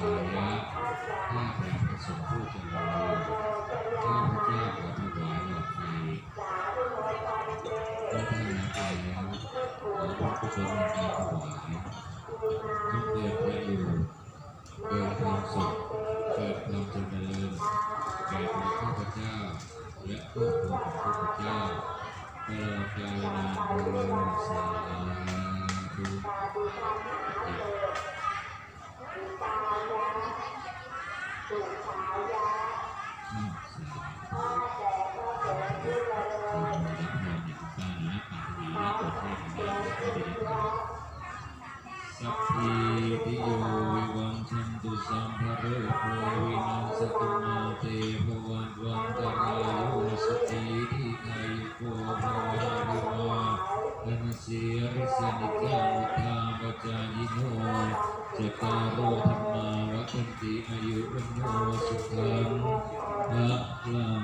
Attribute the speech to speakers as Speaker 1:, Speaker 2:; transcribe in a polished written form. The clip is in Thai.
Speaker 1: ายะข้าแต่พระสงฆ์ผู้เจริญข้าพเจ้าขอถวายหลอดไฟเมื่อท่านรับแล้วขอพระกุศลในการถวายจงเกิดประโยชน์เกิดความสุขเกิดความเจริญแก่ตัวข้าพเจ้าและครอบครัวของข้าพเจ้าตลอดกาลนานเทอญสาธุสัพพิติโยวิวังชันตุสัมภะเรโภวินัสตุมาเตภวัตวันตรายโยสุขีทีฆายุโกภวะริวาธนสีริสนิจังวุฒาปจายโนจตารโอธรรมาวัฏฏิอายุวันโนสุขังพระลัง